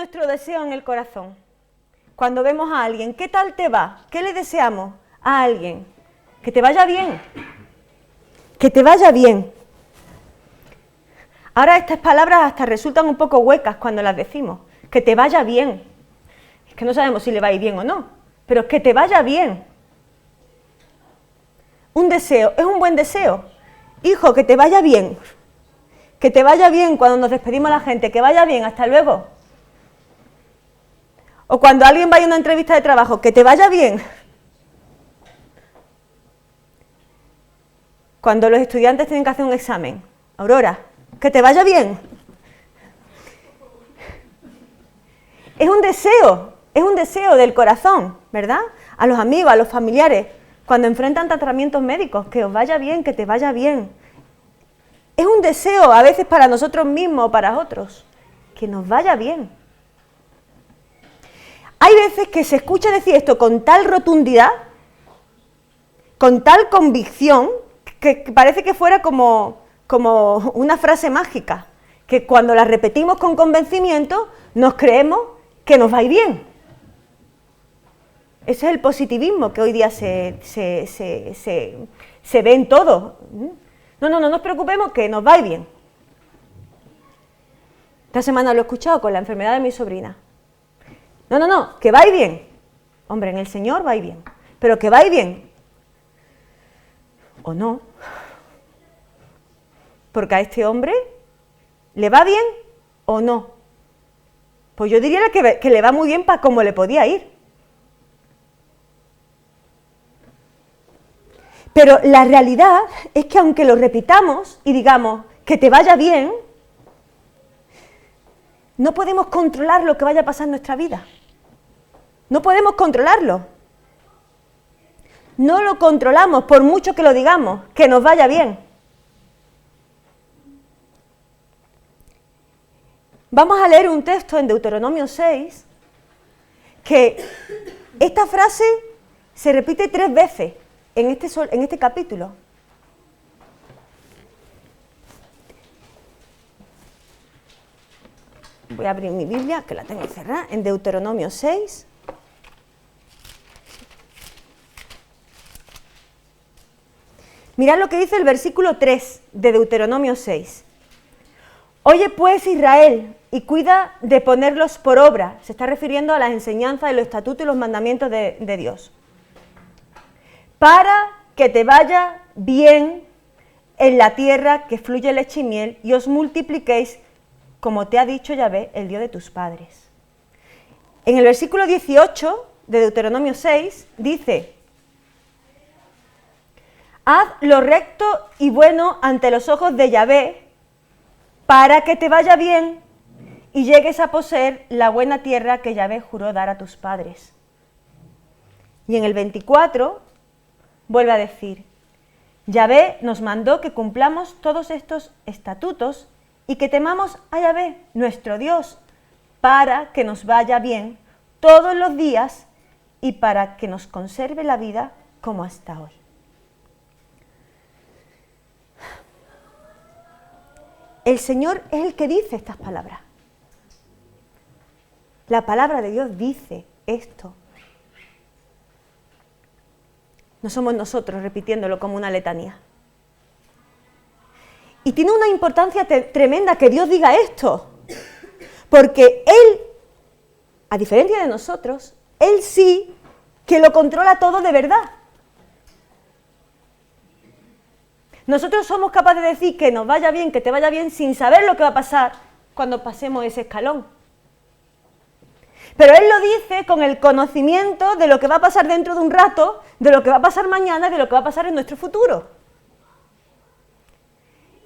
nuestro deseo en el corazón? Cuando vemos a alguien, ¿qué tal te va? ¿Qué le deseamos a alguien? Que te vaya bien. Que te vaya bien. Ahora estas palabras hasta resultan un poco huecas cuando las decimos. Que te vaya bien. Es que no sabemos si le va a ir bien o no, pero que te vaya bien. Un deseo, es un buen deseo. Hijo, que te vaya bien. Que te vaya bien cuando nos despedimos a la gente, que vaya bien, hasta luego. O cuando alguien vaya a una entrevista de trabajo, que te vaya bien. Cuando los estudiantes tienen que hacer un examen, Aurora, que te vaya bien. Es un deseo del corazón, ¿verdad? A los amigos, a los familiares, cuando enfrentan tratamientos médicos, que os vaya bien, que te vaya bien. Es un deseo a veces para nosotros mismos o para otros, que nos vaya bien. Hay veces que se escucha decir esto con tal rotundidad, con tal convicción, que parece que fuera como una frase mágica, que cuando la repetimos con convencimiento, nos creemos que nos va a ir bien. Ese es el positivismo que hoy día se ve en todo. No nos preocupemos, que nos va a ir bien. Esta semana lo he escuchado con la enfermedad de mi sobrina. No, que va a ir bien. Hombre, en el Señor va a ir bien. Pero que va a ir bien. ¿O no? Porque a este hombre le va bien o no. Pues yo diría que le va muy bien para cómo le podía ir. Pero la realidad es que aunque lo repitamos y digamos que te vaya bien, no podemos controlar lo que vaya a pasar en nuestra vida. No podemos controlarlo. No lo controlamos por mucho que lo digamos, que nos vaya bien. Vamos a leer un texto en Deuteronomio 6, que esta frase se repite 3 veces en este capítulo. Voy a abrir mi Biblia, que la tengo cerrada, en Deuteronomio 6. Mirad lo que dice el versículo 3 de Deuteronomio 6. Oye pues Israel, y cuida de ponerlos por obra. Se está refiriendo a las enseñanzas de los estatutos y los mandamientos de Dios. Para que te vaya bien en la tierra que fluye leche y miel, y os multipliquéis, como te ha dicho Yahvé, el Dios de tus padres. En el versículo 18 de Deuteronomio 6 dice: haz lo recto y bueno ante los ojos de Yahvé, para que te vaya bien y llegues a poseer la buena tierra que Yahvé juró dar a tus padres. Y en el 24 vuelve a decir: Yahvé nos mandó que cumplamos todos estos estatutos y que temamos a Yahvé, nuestro Dios, para que nos vaya bien todos los días y para que nos conserve la vida como hasta hoy. El Señor es el que dice estas palabras. La palabra de Dios dice esto. No somos nosotros repitiéndolo como una letanía. Y tiene una importancia tremenda que Dios diga esto, porque Él, a diferencia de nosotros, Él sí que lo controla todo de verdad. Nosotros somos capaces de decir que nos vaya bien, que te vaya bien, sin saber lo que va a pasar cuando pasemos ese escalón. Pero Él lo dice con el conocimiento de lo que va a pasar dentro de un rato, de lo que va a pasar mañana y de lo que va a pasar en nuestro futuro.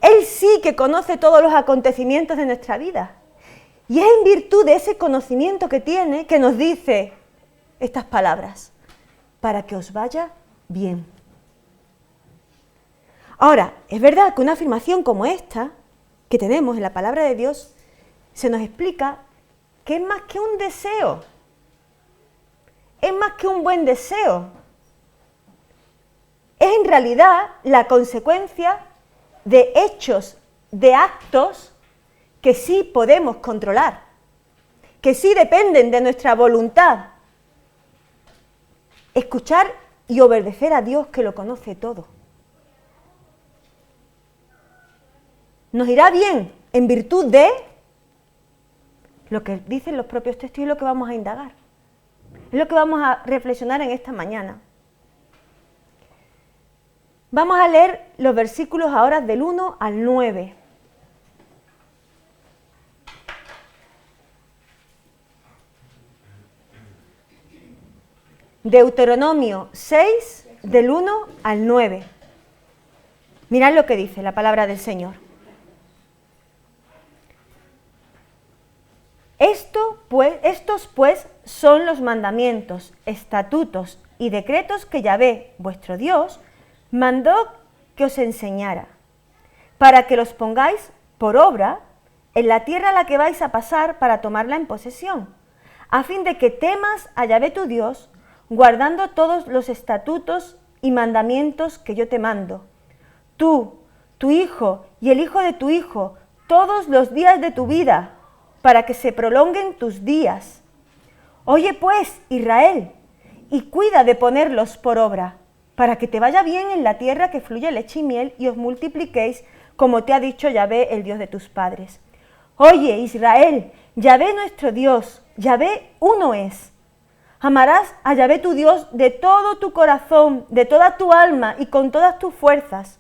Él sí que conoce todos los acontecimientos de nuestra vida. Y es en virtud de ese conocimiento que tiene que nos dice estas palabras: para que os vaya bien. Ahora, es verdad que una afirmación como esta, que tenemos en la palabra de Dios, se nos explica que es más que un deseo, es más que un buen deseo. Es en realidad la consecuencia de hechos, de actos que sí podemos controlar, que sí dependen de nuestra voluntad. Escuchar y obedecer a Dios, que lo conoce todo. Nos irá bien en virtud de lo que dicen los propios textos y lo que vamos a indagar. Es lo que vamos a reflexionar en esta mañana. Vamos a leer los versículos ahora del 1 al 9. Deuteronomio 6, del 1 al 9. Mirad lo que dice la palabra del Señor. Estos pues son los mandamientos, estatutos y decretos que Yahvé, vuestro Dios, mandó que os enseñara, para que los pongáis por obra en la tierra a la que vais a pasar para tomarla en posesión, a fin de que temas a Yahvé tu Dios, guardando todos los estatutos y mandamientos que yo te mando, tú, tu hijo y el hijo de tu hijo, todos los días de tu vida, para que se prolonguen tus días. Oye pues, Israel, y cuida de ponerlos por obra, para que te vaya bien en la tierra que fluye leche y miel y os multipliquéis, como te ha dicho Yahvé, el Dios de tus padres. Oye, Israel, Yahvé nuestro Dios, Yahvé uno es. Amarás a Yahvé tu Dios de todo tu corazón, de toda tu alma y con todas tus fuerzas.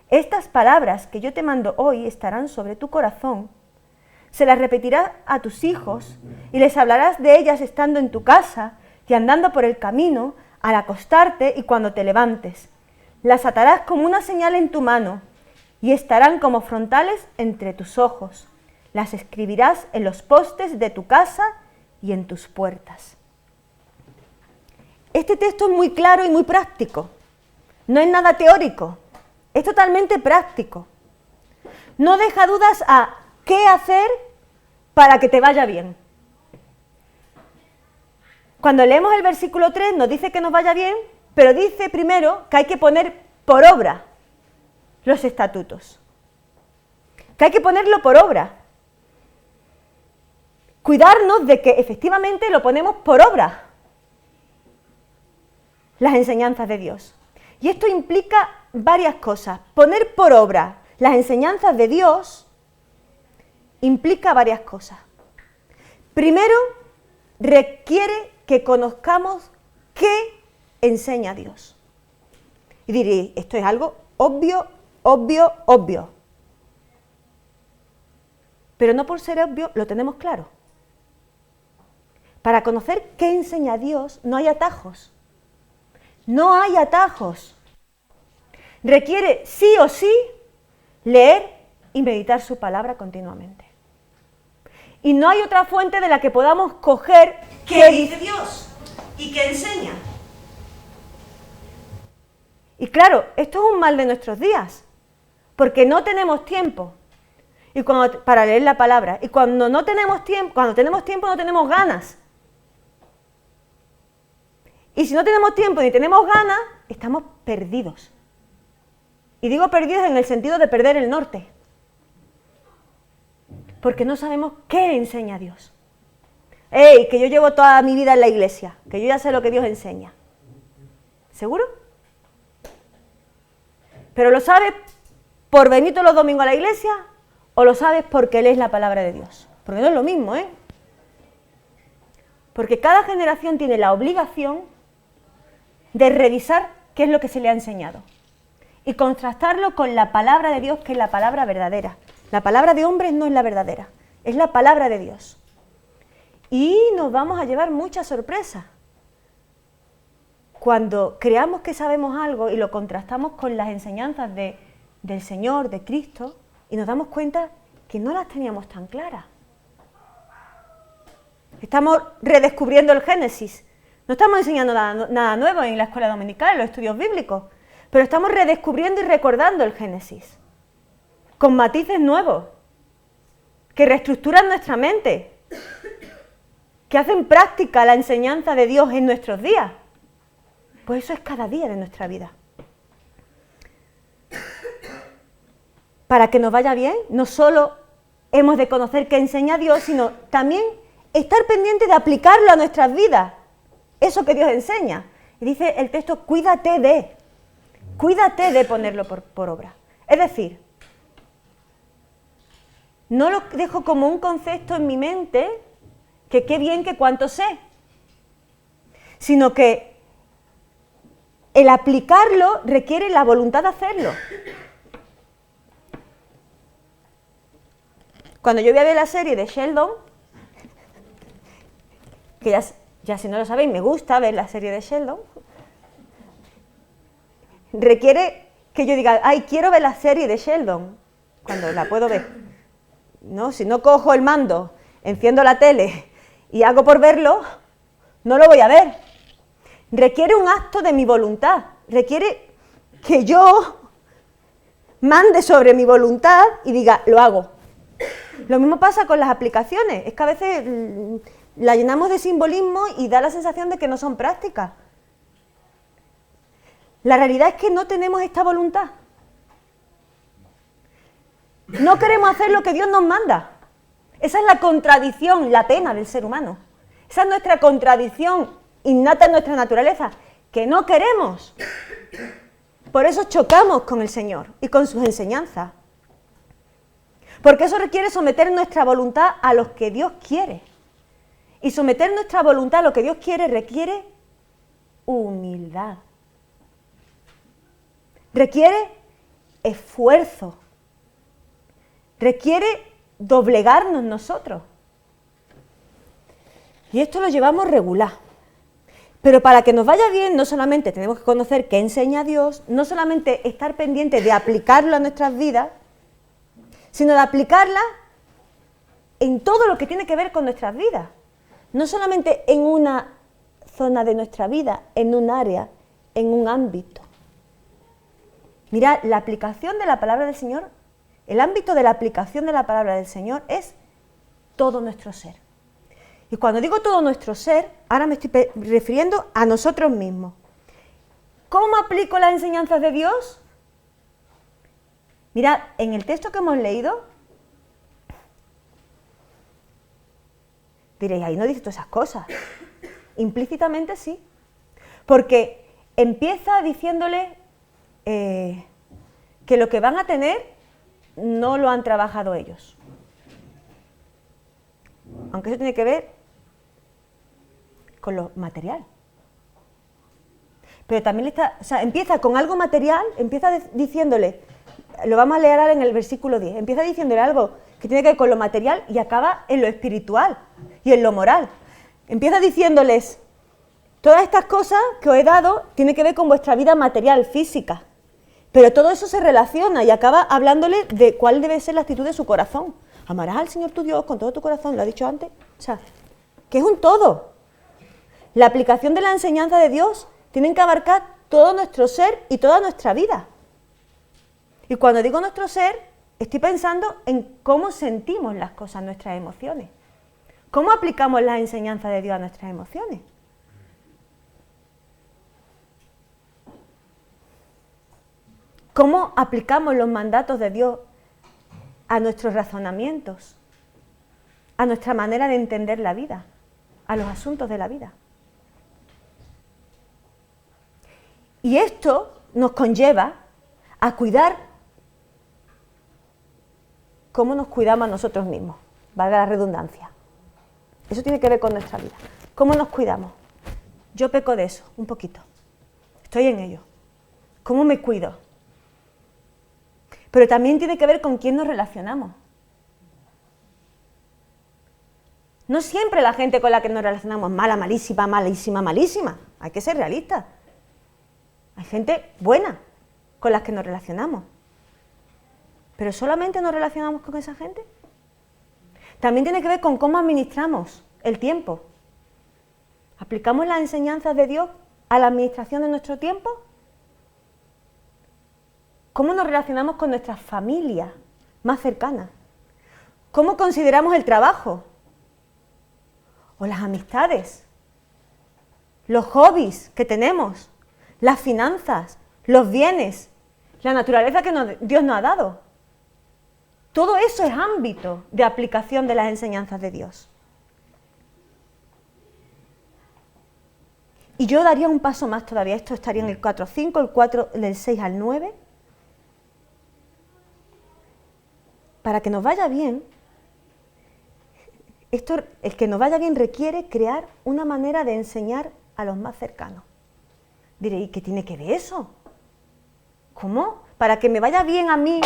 Estas palabras que yo te mando hoy estarán sobre tu corazón. Se las repetirás a tus hijos y les hablarás de ellas estando en tu casa y andando por el camino, al acostarte y cuando te levantes. Las atarás como una señal en tu mano y estarán como frontales entre tus ojos. Las escribirás en los postes de tu casa y en tus puertas. Este texto es muy claro y muy práctico. No es nada teórico, es totalmente práctico. No deja dudas a qué hacer para que te vaya bien. Cuando leemos el versículo 3 nos dice que nos vaya bien, pero dice primero que hay que poner por obra los estatutos. Que hay que ponerlo por obra. Cuidarnos de que efectivamente lo ponemos por obra. Las enseñanzas de Dios. Y esto implica varias cosas. Poner por obra las enseñanzas de Dios implica varias cosas. Primero, requiere que conozcamos qué enseña Dios. Y diréis, esto es algo obvio, obvio, obvio. Pero no por ser obvio lo tenemos claro. Para conocer qué enseña Dios no hay atajos. No hay atajos. Requiere sí o sí leer y meditar su palabra continuamente. Y no hay otra fuente de la que podamos coger qué dice Dios y qué enseña. Y claro, esto es un mal de nuestros días, porque no tenemos tiempo para leer la palabra. Y cuando tenemos tiempo no tenemos ganas. Y si no tenemos tiempo ni tenemos ganas, estamos perdidos. Y digo perdidos en el sentido de perder el norte. Porque no sabemos qué enseña Dios. ¡Ey! Que yo llevo toda mi vida en la iglesia, que yo ya sé lo que Dios enseña. ¿Seguro? ¿Pero lo sabes por venir todos los domingos a la iglesia o lo sabes porque lees la palabra de Dios? Porque no es lo mismo, ¿eh? Porque cada generación tiene la obligación de revisar qué es lo que se le ha enseñado y contrastarlo con la palabra de Dios, que es la palabra verdadera. La palabra de hombres no es la verdadera, es la palabra de Dios. Y nos vamos a llevar muchas sorpresas cuando creamos que sabemos algo y lo contrastamos con las enseñanzas del Señor, de Cristo, y nos damos cuenta que no las teníamos tan claras. Estamos redescubriendo el Génesis. No estamos enseñando nada nuevo en la escuela dominical, en los estudios bíblicos, pero estamos redescubriendo y recordando el Génesis, con matices nuevos, que reestructuran nuestra mente, que hacen práctica la enseñanza de Dios en nuestros días. Pues eso es cada día de nuestra vida. Para que nos vaya bien, no solo hemos de conocer qué enseña Dios, sino también estar pendiente de aplicarlo a nuestras vidas, eso que Dios enseña. Y dice el texto, cuídate de ponerlo por obra. Es decir, no lo dejo como un concepto en mi mente, que qué bien que cuánto sé, sino que el aplicarlo requiere la voluntad de hacerlo. Cuando yo voy a ver la serie de Sheldon, que ya si no lo sabéis, me gusta ver la serie de Sheldon, requiere que yo diga, ay, quiero ver la serie de Sheldon, cuando la puedo ver. ¿No? Si no cojo el mando, enciendo la tele y hago por verlo, no lo voy a ver. Requiere un acto de mi voluntad, requiere que yo mande sobre mi voluntad y diga, lo hago. Lo mismo pasa con las aplicaciones, es que a veces la llenamos de simbolismo y da la sensación de que no son prácticas. La realidad es que no tenemos esta voluntad. No queremos hacer lo que Dios nos manda. Esa es la contradicción, la pena del ser humano. Esa es nuestra contradicción innata en nuestra naturaleza, que no queremos. Por eso chocamos con el Señor y con sus enseñanzas. Porque eso requiere someter nuestra voluntad a lo que Dios quiere. Y someter nuestra voluntad a lo que Dios quiere requiere humildad. Requiere esfuerzo. Requiere doblegarnos nosotros. Y esto lo llevamos regular. Pero para que nos vaya bien, no solamente tenemos que conocer qué enseña Dios, no solamente estar pendientes de aplicarlo a nuestras vidas, sino de aplicarla en todo lo que tiene que ver con nuestras vidas. No solamente en una zona de nuestra vida, en un área, en un ámbito. Mirad, la aplicación de la palabra del Señor, el ámbito de la aplicación de la palabra del Señor es todo nuestro ser. Y cuando digo todo nuestro ser, ahora me estoy refiriendo a nosotros mismos. ¿Cómo aplico las enseñanzas de Dios? Mirad, en el texto que hemos leído, diréis, ahí no dice todas esas cosas. Implícitamente sí, porque empieza diciéndole que lo que van a tener no lo han trabajado ellos. Aunque eso tiene que ver con lo material. Pero también empieza con algo material, empieza diciéndole, lo vamos a leer ahora en el versículo 10, empieza diciéndole algo que tiene que ver con lo material y acaba en lo espiritual y en lo moral. Empieza diciéndoles, todas estas cosas que os he dado tienen que ver con vuestra vida material, física. Pero todo eso se relaciona y acaba hablándole de cuál debe ser la actitud de su corazón. Amarás al Señor tu Dios con todo tu corazón, lo ha dicho antes. O sea, que es un todo. La aplicación de la enseñanza de Dios tiene que abarcar todo nuestro ser y toda nuestra vida. Y cuando digo nuestro ser, estoy pensando en cómo sentimos las cosas, nuestras emociones. ¿Cómo aplicamos la enseñanza de Dios a nuestras emociones? ¿Cómo aplicamos los mandatos de Dios a nuestros razonamientos, a nuestra manera de entender la vida, a los asuntos de la vida? Y esto nos conlleva a cuidar cómo nos cuidamos a nosotros mismos, valga la redundancia. Eso tiene que ver con nuestra vida. ¿Cómo nos cuidamos? Yo peco de eso, un poquito. Estoy en ello. ¿Cómo me cuido? Pero también tiene que ver con quién nos relacionamos. No siempre la gente con la que nos relacionamos es mala, malísima, malísima, malísima. Hay que ser realistas. Hay gente buena con la que nos relacionamos. ¿Pero solamente nos relacionamos con esa gente? También tiene que ver con cómo administramos el tiempo. ¿Aplicamos las enseñanzas de Dios a la administración de nuestro tiempo? ¿Cómo nos relacionamos con nuestras familias más cercanas? ¿Cómo consideramos el trabajo? ¿O las amistades? ¿Los hobbies que tenemos? ¿Las finanzas? ¿Los bienes? ¿La naturaleza que Dios nos ha dado? Todo eso es ámbito de aplicación de las enseñanzas de Dios. Y yo daría un paso más todavía, esto estaría en el 4.5, el 4 del 6 al 9. Para que nos vaya bien, el que nos vaya bien requiere crear una manera de enseñar a los más cercanos. Diré, ¿y qué tiene que ver eso? ¿Cómo? Para que me vaya bien a mí,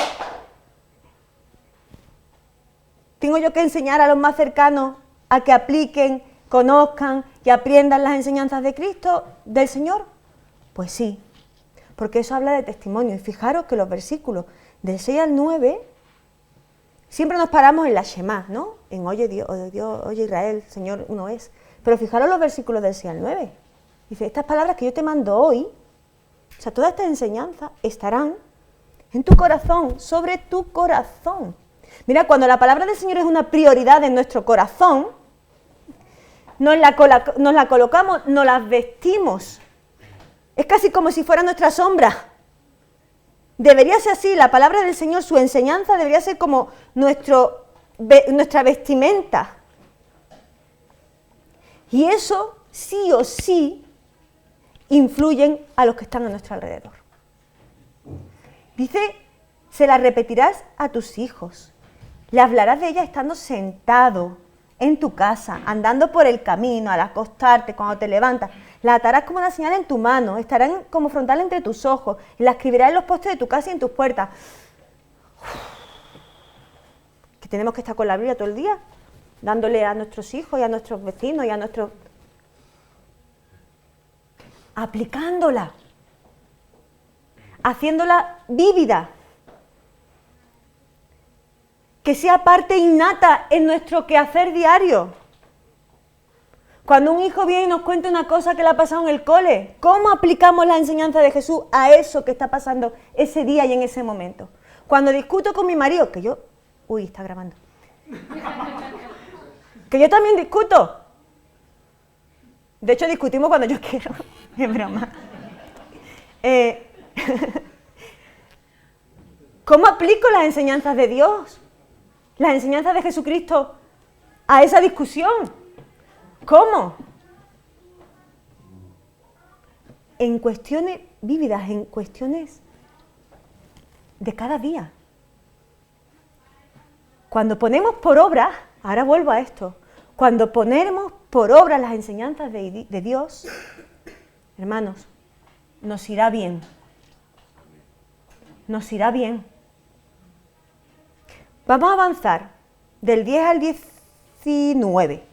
¿tengo yo que enseñar a los más cercanos a que apliquen, conozcan y aprendan las enseñanzas de Cristo, del Señor? Pues sí, porque eso habla de testimonio. Y fijaros que los versículos del 6 al 9, siempre nos paramos en la Shema, ¿no? En oye Dios, oye Israel, Señor uno es. Pero fijaros los versículos del 6 al 9. Dice, estas palabras que yo te mando hoy, o sea, todas estas enseñanzas estarán en tu corazón, sobre tu corazón. Mira, cuando la palabra del Señor es una prioridad en nuestro corazón, nos la colocamos, nos las vestimos. Es casi como si fuera nuestra sombra. Debería ser así, la palabra del Señor, su enseñanza debería ser como nuestra vestimenta. Y eso, sí o sí, influyen a los que están a nuestro alrededor. Dice, se la repetirás a tus hijos. Le hablarás de ella estando sentado en tu casa, andando por el camino, al acostarte, cuando te levantas. La atarás como una señal en tu mano, estarán como frontal entre tus ojos, y la escribirás en los postes de tu casa y en tus puertas. Que tenemos que estar con la Biblia todo el día, dándole a nuestros hijos y a nuestros vecinos y a nuestros... aplicándola, haciéndola vívida, que sea parte innata en nuestro quehacer diario. Cuando un hijo viene y nos cuenta una cosa que le ha pasado en el cole, ¿cómo aplicamos la enseñanza de Jesús a eso que está pasando ese día y en ese momento? Cuando discuto con mi marido, que yo... Uy, está grabando. Que yo también discuto. De hecho, discutimos cuando yo quiero. Es broma. ¿Cómo aplico las enseñanzas de Dios? Las enseñanzas de Jesucristo a esa discusión. ¿Cómo? En cuestiones vívidas, en cuestiones de cada día. Cuando ponemos por obra, ahora vuelvo a esto, cuando ponemos por obra las enseñanzas de Dios, hermanos, nos irá bien. Nos irá bien. Vamos a avanzar del 10 al 19.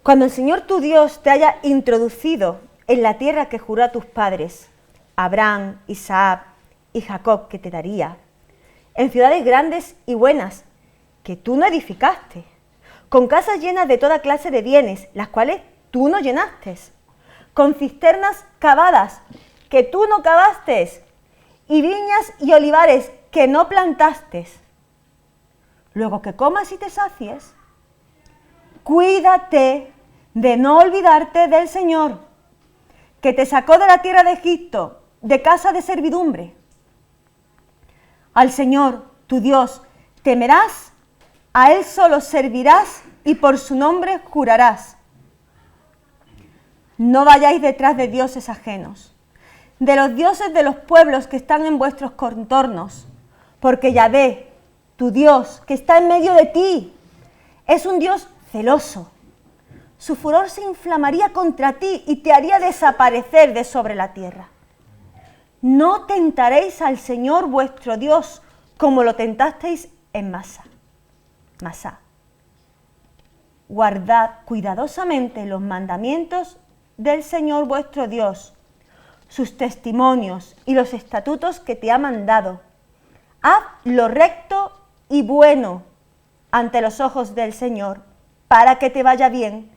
Cuando el Señor tu Dios te haya introducido en la tierra que juró a tus padres, Abraham, Isaac y Jacob, que te daría, en ciudades grandes y buenas, que tú no edificaste, con casas llenas de toda clase de bienes, las cuales tú no llenaste, con cisternas cavadas, que tú no cavaste, y viñas y olivares, que no plantaste. Luego que comas y te sacies, cuídate de no olvidarte del Señor, que te sacó de la tierra de Egipto, de casa de servidumbre. Al Señor, tu Dios, temerás, a Él solo servirás y por su nombre jurarás. No vayáis detrás de dioses ajenos, de los dioses de los pueblos que están en vuestros contornos, porque Yahvé, tu Dios, que está en medio de ti, es un Dios celoso. Su furor se inflamaría contra ti y te haría desaparecer de sobre la tierra. No tentaréis al Señor vuestro Dios como lo tentasteis en Masá. Guardad cuidadosamente los mandamientos del Señor vuestro Dios, sus testimonios y los estatutos que te ha mandado. Haz lo recto y bueno ante los ojos del Señor, para que te vaya bien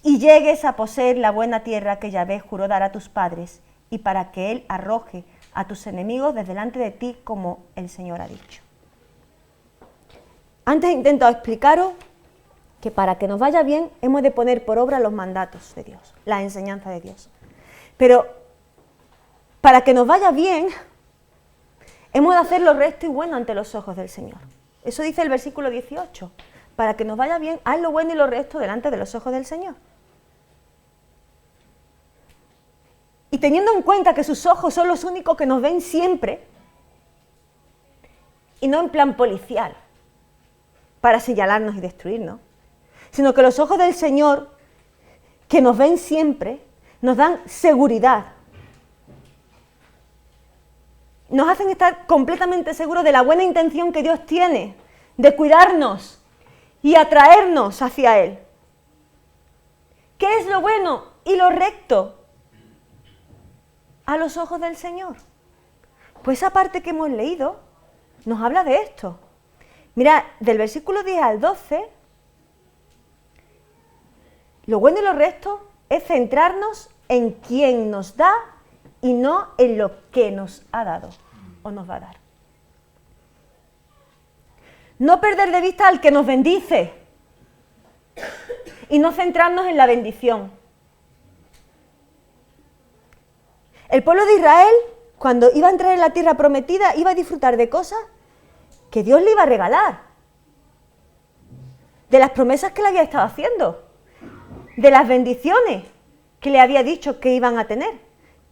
y llegues a poseer la buena tierra que Yahvé juró dar a tus padres, y para que Él arroje a tus enemigos de delante de ti, como el Señor ha dicho. Antes he intentado explicaros que para que nos vaya bien hemos de poner por obra los mandatos de Dios, la enseñanza de Dios. Pero para que nos vaya bien, hemos de hacer lo recto y bueno ante los ojos del Señor. Eso dice el versículo 18. para que nos vaya bien, haz lo bueno y lo recto delante de los ojos del Señor. Y teniendo en cuenta que sus ojos son los únicos que nos ven siempre, y no en plan policial, para señalarnos y destruirnos, sino que los ojos del Señor, que nos ven siempre, nos dan seguridad. Nos hacen estar completamente seguros de la buena intención que Dios tiene, de cuidarnos y atraernos hacia Él. ¿Qué es lo bueno y lo recto a los ojos del Señor? Pues esa parte que hemos leído nos habla de esto. Mira, del versículo 10 al 12, lo bueno y lo recto es centrarnos en quien nos da y no en lo que nos ha dado o nos va a dar. No perder de vista al que nos bendice y no centrarnos en la bendición. El pueblo de Israel, cuando iba a entrar en la tierra prometida, iba a disfrutar de cosas que Dios le iba a regalar, de las promesas que le había estado haciendo, de las bendiciones que le había dicho que iban a tener.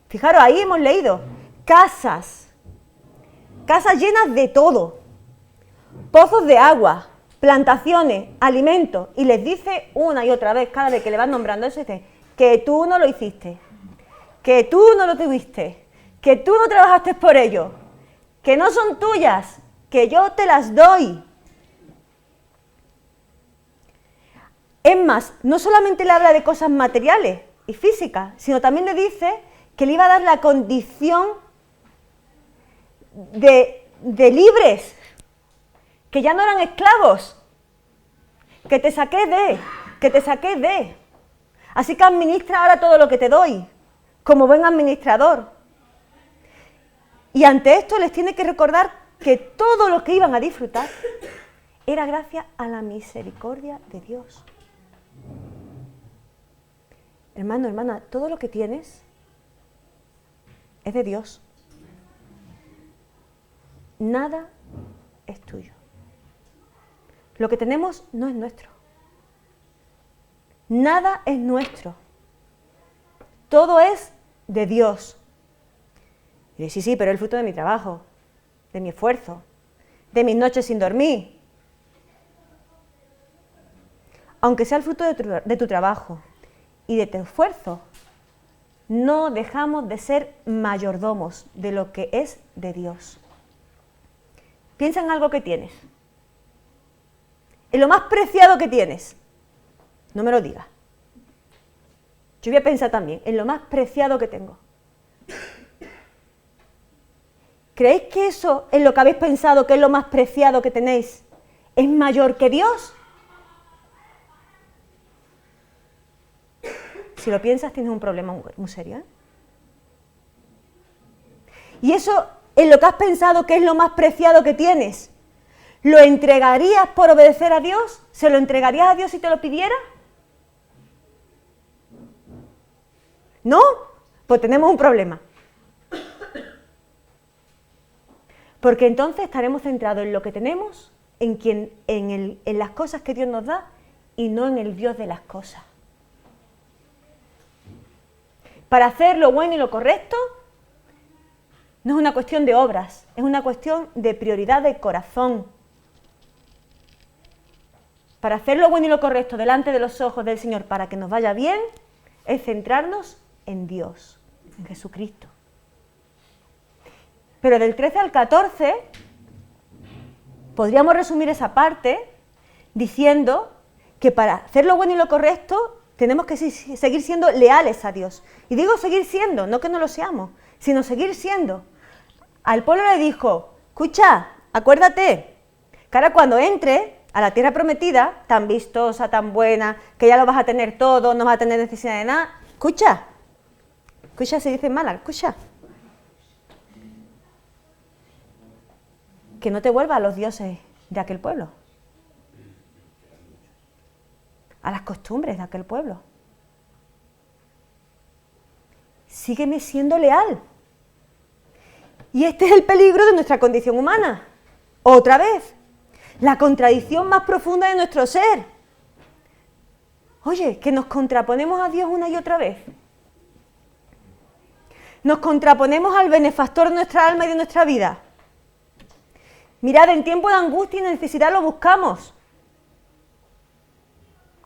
Fijaros, ahí hemos leído casas llenas de todo, pozos de agua, plantaciones, alimentos, y les dice una y otra vez, cada vez que le van nombrando eso, dice, que tú no lo hiciste, que tú no lo tuviste, que tú no trabajaste por ello, que no son tuyas, que yo te las doy. Es más, no solamente le habla de cosas materiales y físicas, sino también le dice que le iba a dar la condición de libres, que ya no eran esclavos, que te saqué de. Así que administra ahora todo lo que te doy, como buen administrador. Y ante esto les tiene que recordar que todo lo que iban a disfrutar era gracias a la misericordia de Dios. Hermano, hermana, todo lo que tienes es de Dios. Nada es tuyo. Lo que tenemos no es nuestro. Nada es nuestro. Todo es de Dios. Y dice, sí, pero es el fruto de mi trabajo, de mi esfuerzo, de mis noches sin dormir. Aunque sea el fruto de tu trabajo y de tu esfuerzo, no dejamos de ser mayordomos de lo que es de Dios. Piensa en algo que tienes, en lo más preciado que tienes. No me lo digas. Yo voy a pensar también en lo más preciado que tengo. ¿Creéis que eso es lo que habéis pensado que es lo más preciado que tenéis? ¿Es mayor que Dios? Si lo piensas, tienes un problema muy serio, ¿eh? Y eso es lo que has pensado que es lo más preciado que tienes. ¿Lo entregarías por obedecer a Dios? ¿Se lo entregarías a Dios si te lo pidiera? ¿No? Pues tenemos un problema. Porque entonces estaremos centrados en lo que tenemos, en las cosas que Dios nos da y no en el Dios de las cosas. Para hacer lo bueno y lo correcto no es una cuestión de obras, es una cuestión de prioridad de corazón. Para hacer lo bueno y lo correcto delante de los ojos del Señor para que nos vaya bien, es centrarnos en Dios, en Jesucristo. Pero del 13 al 14 podríamos resumir esa parte diciendo que para hacer lo bueno y lo correcto tenemos que seguir siendo leales a Dios. Y digo seguir siendo, no que no lo seamos, sino seguir siendo. Al pueblo le dijo, escucha, acuérdate, que ahora cuando entre a la tierra prometida, tan vistosa, tan buena, que ya lo vas a tener todo, no vas a tener necesidad de nada, escucha se dice en Málaga, escucha. Que no te vuelvas a los dioses de aquel pueblo, a las costumbres de aquel pueblo. Sígueme siendo leal. Y este es el peligro de nuestra condición humana. Otra vez, la contradicción más profunda de nuestro ser. Oye, que nos contraponemos a Dios una y otra vez. Nos contraponemos al benefactor de nuestra alma y de nuestra vida. Mirad, en tiempo de angustia y necesidad lo buscamos.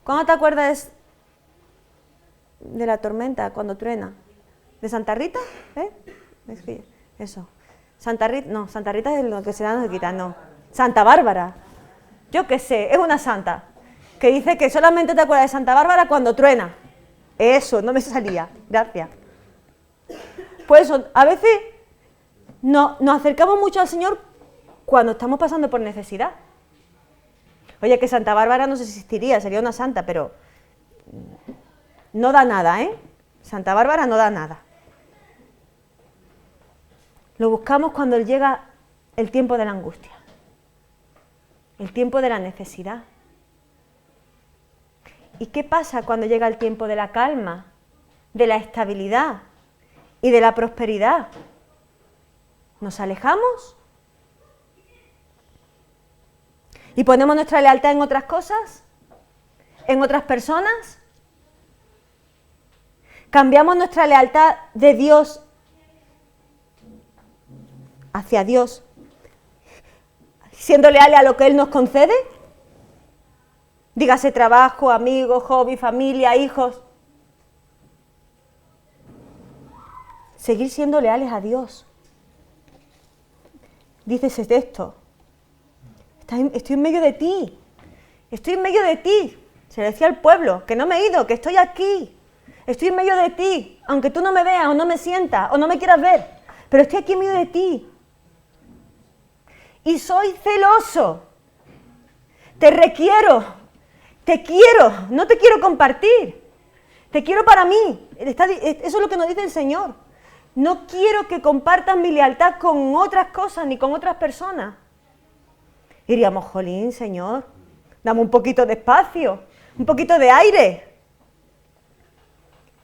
¿Cuándo te acuerdas de la tormenta, cuando truena? ¿De Santa Rita? Eso. Santa Rita es lo que se da, no se quita, no. Santa Bárbara. Yo qué sé, es una santa que dice que solamente te acuerdas de Santa Bárbara cuando truena. Eso, no me salía. Gracias. Pues eso, a veces nos acercamos mucho al Señor cuando estamos pasando por necesidad. Oye, que Santa Bárbara no sé si existiría, sería una santa, pero no da nada, ¿eh? Santa Bárbara no da nada. Lo buscamos cuando llega el tiempo de la angustia, el tiempo de la necesidad. ¿Y qué pasa cuando llega el tiempo de la calma, de la estabilidad y de la prosperidad? ¿Nos alejamos? ¿Y ponemos nuestra lealtad en otras cosas? ¿En otras personas? ¿Cambiamos nuestra lealtad de Dios hacia Dios, siendo leales a lo que Él nos concede? Dígase trabajo, amigos, hobby, familia, hijos. Seguir siendo leales a Dios. Dice ese texto. Estoy en medio de ti. Estoy en medio de ti. Se le decía al pueblo, que no me he ido, que estoy aquí. Estoy en medio de ti, aunque tú no me veas o no me sientas o no me quieras ver. Pero estoy aquí en medio de ti. Y soy celoso. Te requiero. Te quiero. No te quiero compartir. Te quiero para mí. Eso es lo que nos dice el Señor. No quiero que compartas mi lealtad con otras cosas ni con otras personas. Diríamos, jolín, Señor, dame un poquito de espacio, un poquito de aire.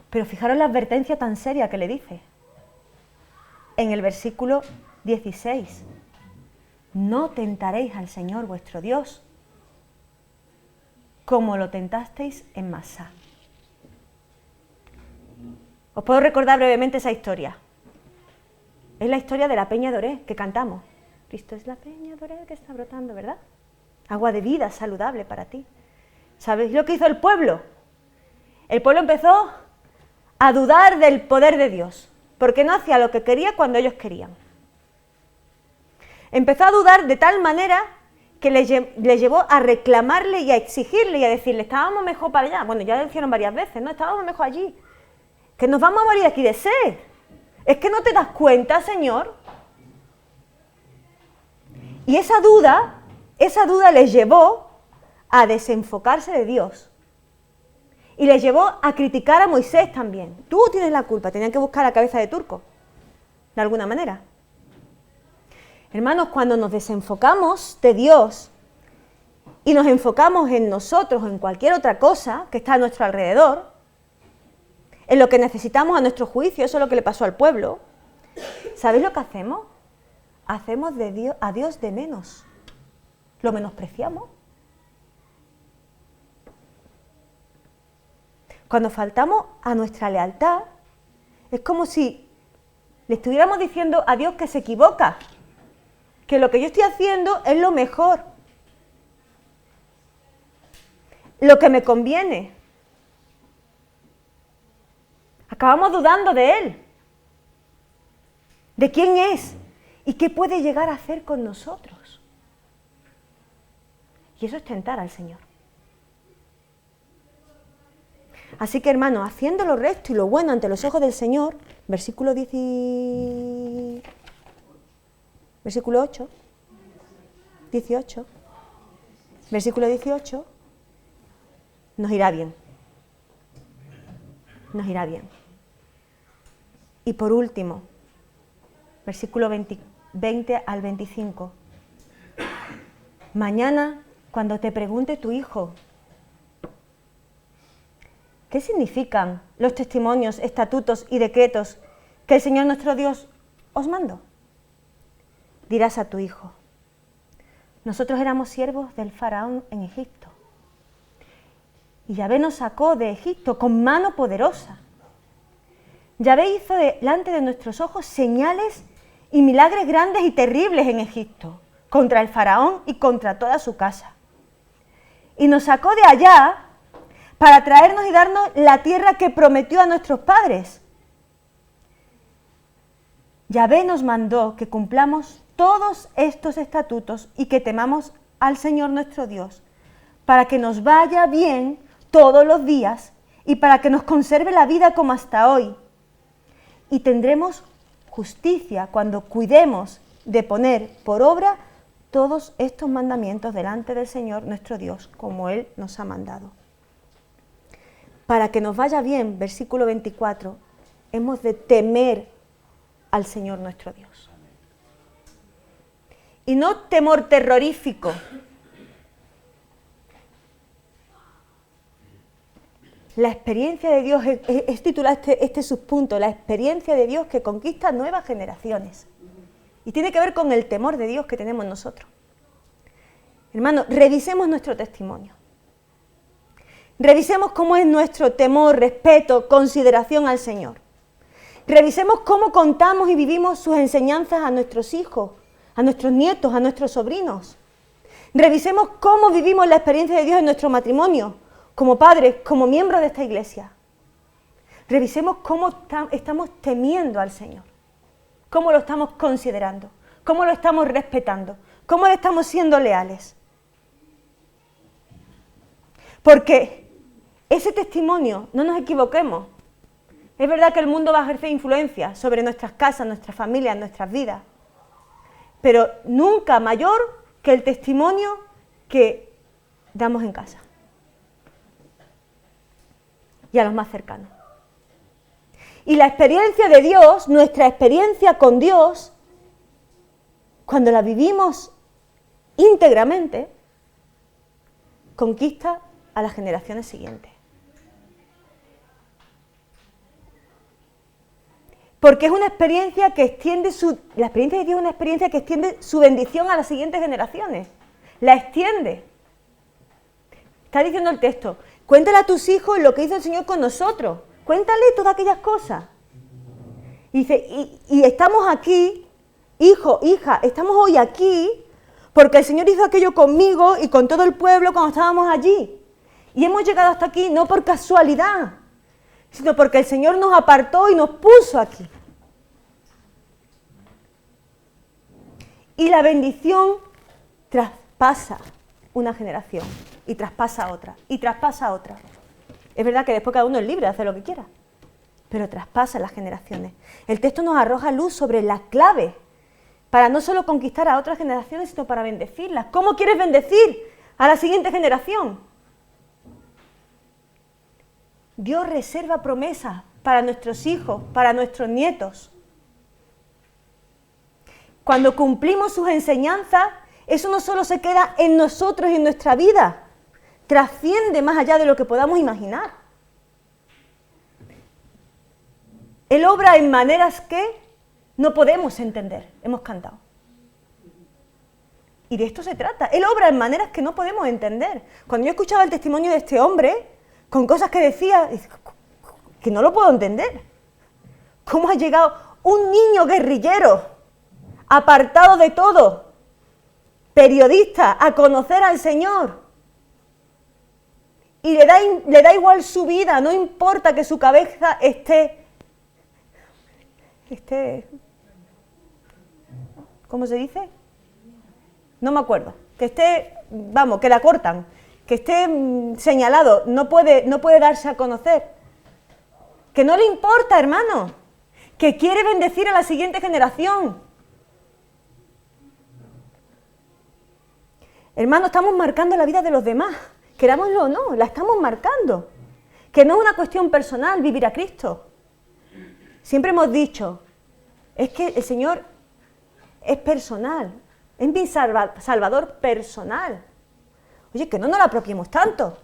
Pero fijaros la advertencia tan seria que le dice. En el versículo 16. No tentaréis al Señor vuestro Dios, como lo tentasteis en Masá. Os puedo recordar brevemente esa historia. Es la historia de la peña de Oré que cantamos. Cristo es la peña de Oré que está brotando, ¿verdad? Agua de vida saludable para ti. ¿Sabéis lo que hizo el pueblo? El pueblo empezó a dudar del poder de Dios, porque no hacía lo que quería cuando ellos querían. Empezó a dudar de tal manera que le llevó a reclamarle y a exigirle y a decirle, estábamos mejor para allá. Bueno, ya lo hicieron varias veces, ¿no? Estábamos mejor allí. Que nos vamos a morir aquí de sed. ¿Es que no te das cuenta, Señor? Y esa duda les llevó a desenfocarse de Dios. Y les llevó a criticar a Moisés también. Tú tienes la culpa, tenían que buscar la cabeza de turco, de alguna manera. Hermanos, cuando nos desenfocamos de Dios y nos enfocamos en nosotros o en cualquier otra cosa que está a nuestro alrededor, en lo que necesitamos a nuestro juicio, eso es lo que le pasó al pueblo, ¿sabéis lo que hacemos? Hacemos a Dios de menos, lo menospreciamos. Cuando faltamos a nuestra lealtad, es como si le estuviéramos diciendo a Dios que se equivoca, que lo que yo estoy haciendo es lo mejor, lo que me conviene. Acabamos dudando de Él, de quién es y qué puede llegar a hacer con nosotros. Y eso es tentar al Señor. Así que, hermanos, haciendo lo recto y lo bueno ante los ojos del Señor, versículo 8, versículo 18, nos irá bien. Nos irá bien. Y por último, versículo 20 al 25. Mañana, cuando te pregunte tu hijo, ¿qué significan los testimonios, estatutos y decretos que el Señor nuestro Dios os mandó? Dirás a tu hijo, Nosotros éramos siervos del faraón en Egipto. Y Yahvé nos sacó de Egipto con mano poderosa. Yahvé hizo delante de nuestros ojos señales y milagros grandes y terribles en Egipto, contra el faraón y contra toda su casa. Y nos sacó de allá para traernos y darnos la tierra que prometió a nuestros padres. Yahvé nos mandó que cumplamos todos estos estatutos y que temamos al Señor nuestro Dios, para que nos vaya bien todos los días y para que nos conserve la vida como hasta hoy. Y tendremos justicia cuando cuidemos de poner por obra todos estos mandamientos delante del Señor nuestro Dios, como Él nos ha mandado. Para que nos vaya bien, versículo 24, hemos de temer al Señor nuestro Dios. Y no temor terrorífico. La experiencia de Dios, es titulado este subpunto, la experiencia de Dios que conquista nuevas generaciones. Y tiene que ver con el temor de Dios que tenemos nosotros. Hermanos, revisemos nuestro testimonio. Revisemos cómo es nuestro temor, respeto, consideración al Señor. Revisemos cómo contamos y vivimos sus enseñanzas a nuestros hijos, a nuestros nietos, a nuestros sobrinos. Revisemos cómo vivimos la experiencia de Dios en nuestro matrimonio, como padres, como miembros de esta iglesia. Revisemos cómo estamos temiendo al Señor, cómo lo estamos considerando, cómo lo estamos respetando, cómo le estamos siendo leales. Porque ese testimonio, no nos equivoquemos, es verdad que el mundo va a ejercer influencia sobre nuestras casas, nuestras familias, nuestras vidas, pero nunca mayor que el testimonio que damos en casa y a los más cercanos. Y la experiencia de Dios, nuestra experiencia con Dios, cuando la vivimos íntegramente, conquista a las generaciones siguientes. Porque es una experiencia que extiende la experiencia de Dios es una experiencia que extiende su bendición a las siguientes generaciones. La extiende. Está diciendo el texto, cuéntale a tus hijos lo que hizo el Señor con nosotros. Cuéntale todas aquellas cosas. Y dice, y estamos aquí, hijo, hija, estamos hoy aquí porque el Señor hizo aquello conmigo y con todo el pueblo cuando estábamos allí. Y hemos llegado hasta aquí no por casualidad, sino porque el Señor nos apartó y nos puso aquí. Y la bendición traspasa una generación, y traspasa otra, y traspasa otra. Es verdad que después cada uno es libre de hacer lo que quiera, pero traspasa las generaciones. El texto nos arroja luz sobre la clave para no solo conquistar a otras generaciones, sino para bendecirlas. ¿Cómo quieres bendecir a la siguiente generación? Dios reserva promesas para nuestros hijos, para nuestros nietos. Cuando cumplimos sus enseñanzas, eso no solo se queda en nosotros y en nuestra vida, trasciende más allá de lo que podamos imaginar. Él obra en maneras que no podemos entender, hemos cantado. Y de esto se trata, Él obra en maneras que no podemos entender. Cuando yo escuchaba el testimonio de este hombre, con cosas que decía, que no lo puedo entender. ¿Cómo ha llegado un niño guerrillero, apartado de todo, periodista, a conocer al Señor? Y le da igual su vida, no importa que su cabeza esté, ¿cómo se dice? No me acuerdo. Que esté, vamos, que la cortan, que esté señalado, no puede darse a conocer. Que no le importa, hermano, que quiere bendecir a la siguiente generación. Hermano, estamos marcando la vida de los demás, querámoslo o no, la estamos marcando. Que no es una cuestión personal vivir a Cristo. Siempre hemos dicho, es que el Señor es personal, es mi Salvador personal. Oye, que no nos lo apropiemos tanto.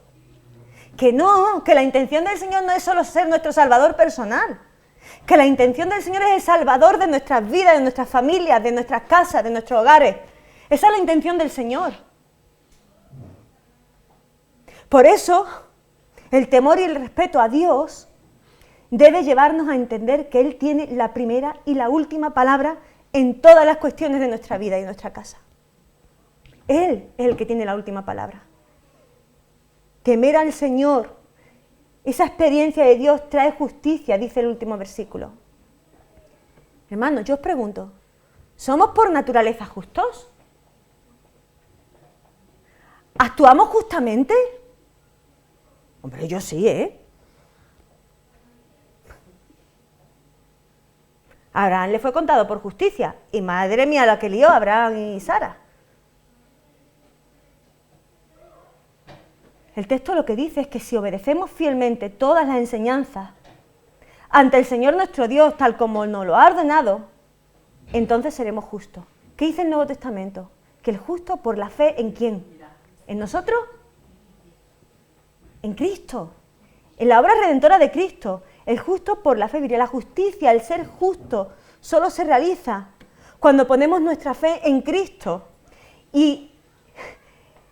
Que no, que la intención del Señor no es solo ser nuestro Salvador personal. Que la intención del Señor es el Salvador de nuestras vidas, de nuestras familias, de nuestras casas, de nuestros hogares. Esa es la intención del Señor. Por eso, el temor y el respeto a Dios debe llevarnos a entender que Él tiene la primera y la última palabra en todas las cuestiones de nuestra vida y de nuestra casa. Él es el que tiene la última palabra. Temer al Señor, esa experiencia de Dios trae justicia, dice el último versículo. Hermanos, yo os pregunto, ¿somos por naturaleza justos? ¿Actuamos justamente? Hombre, yo sí, ¿eh? A Abraham le fue contado por justicia, y madre mía la que lió Abraham y Sara. El texto lo que dice es que si obedecemos fielmente todas las enseñanzas ante el Señor nuestro Dios, tal como nos lo ha ordenado, entonces seremos justos. ¿Qué dice el Nuevo Testamento? Que el justo por la fe, ¿en quién? ¿En nosotros? En Cristo, en la obra redentora de Cristo. El justo por la fe, mire, la justicia, el ser justo, solo se realiza cuando ponemos nuestra fe en Cristo y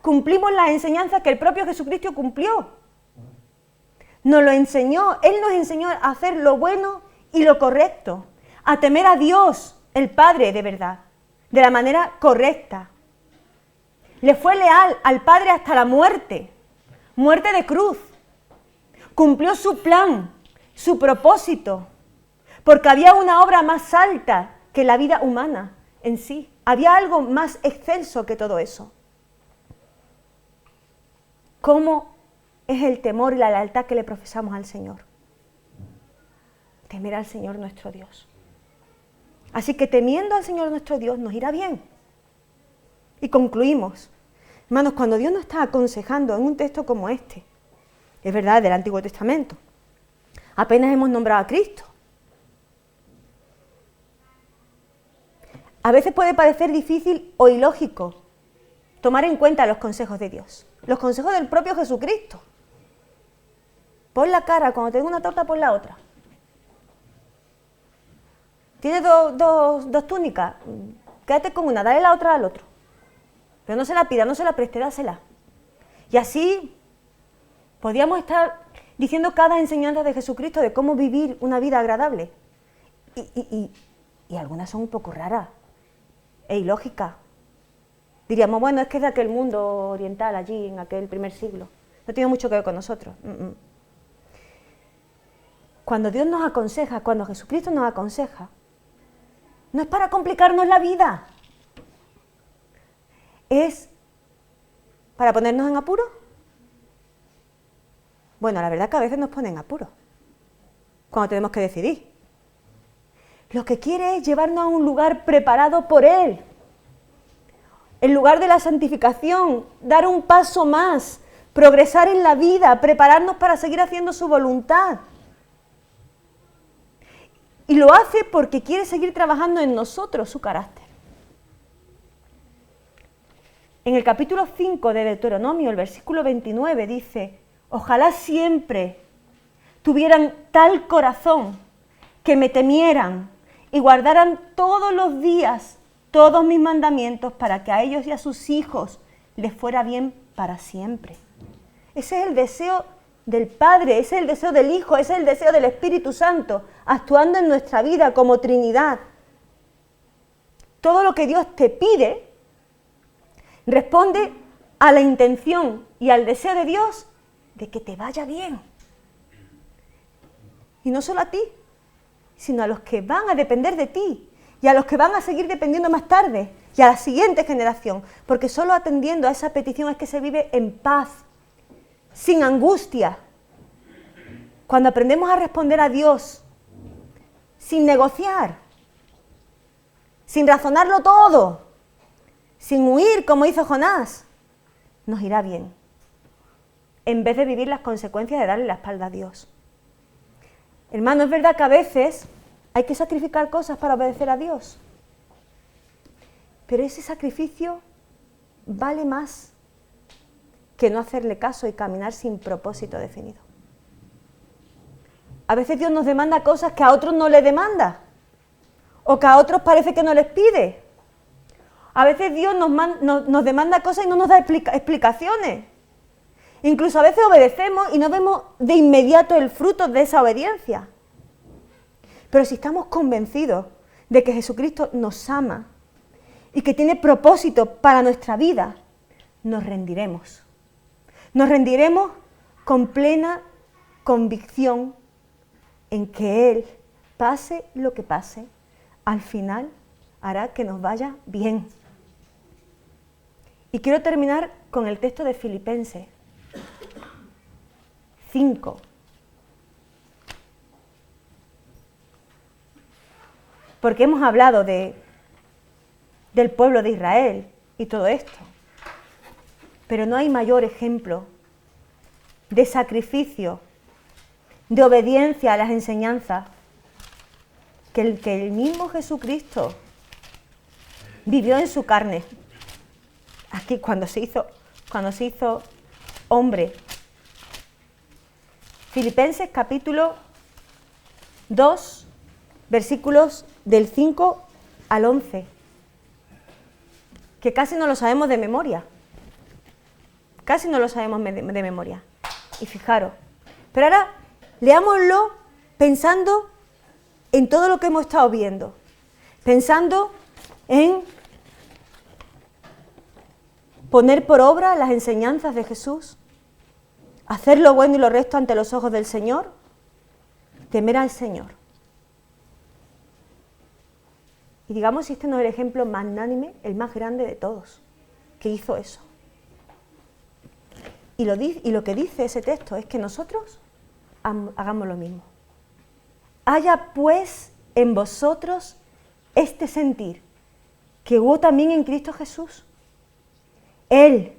cumplimos las enseñanzas que el propio Jesucristo cumplió. Nos lo enseñó, Él nos enseñó a hacer lo bueno y lo correcto, a temer a Dios, el Padre de verdad, de la manera correcta. Le fue leal al Padre hasta la muerte, muerte de cruz. Cumplió su plan, su propósito, porque había una obra más alta que la vida humana en sí. Había algo más excelso que todo eso. ¿Cómo es el temor y la lealtad que le profesamos al Señor? Temer al Señor nuestro Dios. Así que temiendo al Señor nuestro Dios nos irá bien. Y concluimos. Hermanos, cuando Dios nos está aconsejando en un texto como este, es verdad, del Antiguo Testamento, apenas hemos nombrado a Cristo. A veces puede parecer difícil o ilógico tomar en cuenta los consejos de Dios, los consejos del propio Jesucristo. Pon la cara, cuando te den una torta, pon la otra. Tienes dos túnicas, quédate con una, dale la otra al otro. Pero no se la pida, no se la preste, dásela. Y así podríamos estar diciendo cada enseñanza de Jesucristo de cómo vivir una vida agradable. Y algunas son un poco raras e ilógicas. Diríamos, bueno, es que es de aquel mundo oriental allí, en aquel primer siglo. No tiene mucho que ver con nosotros. Cuando Dios nos aconseja, cuando Jesucristo nos aconseja, no es para complicarnos la vida. ¿Es para ponernos en apuro? Bueno, la verdad que a veces nos ponen en apuro, cuando tenemos que decidir. Lo que quiere es llevarnos a un lugar preparado por Él. El lugar de la santificación, dar un paso más, progresar en la vida, prepararnos para seguir haciendo su voluntad. Y lo hace porque quiere seguir trabajando en nosotros su carácter. En el capítulo 5 de Deuteronomio, el versículo 29 dice: ojalá siempre tuvieran tal corazón que me temieran y guardaran todos los días todos mis mandamientos para que a ellos y a sus hijos les fuera bien para siempre. Ese es el deseo del Padre, ese es el deseo del Hijo, ese es el deseo del Espíritu Santo, actuando en nuestra vida como Trinidad. Todo lo que Dios te pide responde a la intención y al deseo de Dios de que te vaya bien. Y no solo a ti, sino a los que van a depender de ti y a los que van a seguir dependiendo más tarde y a la siguiente generación, porque solo atendiendo a esa petición es que se vive en paz, sin angustia. Cuando aprendemos a responder a Dios sin negociar, sin razonarlo todo, sin huir como hizo Jonás, nos irá bien, en vez de vivir las consecuencias de darle la espalda a Dios. Hermano, es verdad que a veces hay que sacrificar cosas para obedecer a Dios, pero ese sacrificio vale más que no hacerle caso y caminar sin propósito definido. A veces Dios nos demanda cosas que a otros no les demanda, o que a otros parece que no les pide. A veces Dios nos demanda cosas y no nos da explicaciones. Incluso a veces obedecemos y no vemos de inmediato el fruto de esa obediencia. Pero si estamos convencidos de que Jesucristo nos ama y que tiene propósito para nuestra vida, nos rendiremos. Nos rendiremos con plena convicción en que Él, pase lo que pase, al final hará que nos vaya bien. Y quiero terminar con el texto de Filipenses 5. Porque hemos hablado del pueblo de Israel y todo esto. Pero no hay mayor ejemplo de sacrificio, de obediencia a las enseñanzas que el mismo Jesucristo vivió en su carne. Aquí cuando se hizo hombre. Filipenses capítulo 2, versículos del 5 al 11, que casi no lo sabemos de memoria. Casi no lo sabemos de memoria. Y fijaros. Pero ahora leámoslo pensando en todo lo que hemos estado viendo. Pensando en poner por obra las enseñanzas de Jesús, hacer lo bueno y lo recto ante los ojos del Señor, temer al Señor. Y digamos si este no es el ejemplo magnánime, el más grande de todos, que hizo eso. Y lo que dice ese texto es que nosotros hagamos lo mismo. Haya pues en vosotros este sentir que hubo también en Cristo Jesús. Él,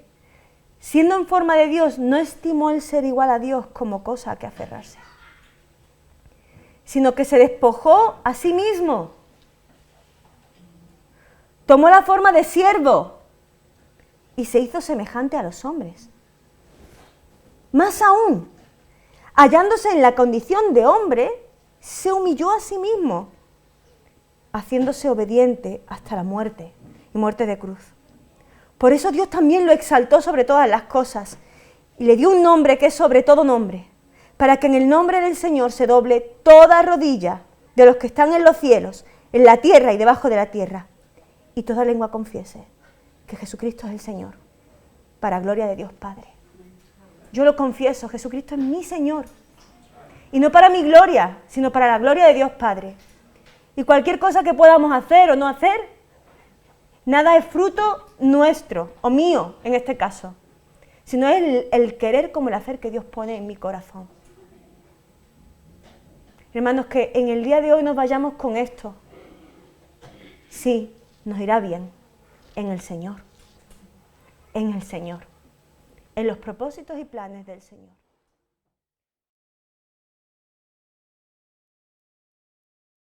siendo en forma de Dios, no estimó el ser igual a Dios como cosa a que aferrarse, sino que se despojó a sí mismo. Tomó la forma de siervo y se hizo semejante a los hombres. Más aún, hallándose en la condición de hombre, se humilló a sí mismo, haciéndose obediente hasta la muerte y muerte de cruz. Por eso Dios también lo exaltó sobre todas las cosas y le dio un nombre que es sobre todo nombre, para que en el nombre del Señor se doble toda rodilla de los que están en los cielos, en la tierra y debajo de la tierra, y toda lengua confiese que Jesucristo es el Señor, para gloria de Dios Padre. Yo lo confieso, Jesucristo es mi Señor. Y no para mi gloria, sino para la gloria de Dios Padre. Y cualquier cosa que podamos hacer o no hacer, nada es fruto nuestro, o mío en este caso, sino es el querer como el hacer que Dios pone en mi corazón. Hermanos, que en el día de hoy nos vayamos con esto. Sí, nos irá bien en el Señor. En el Señor. En los propósitos y planes del Señor.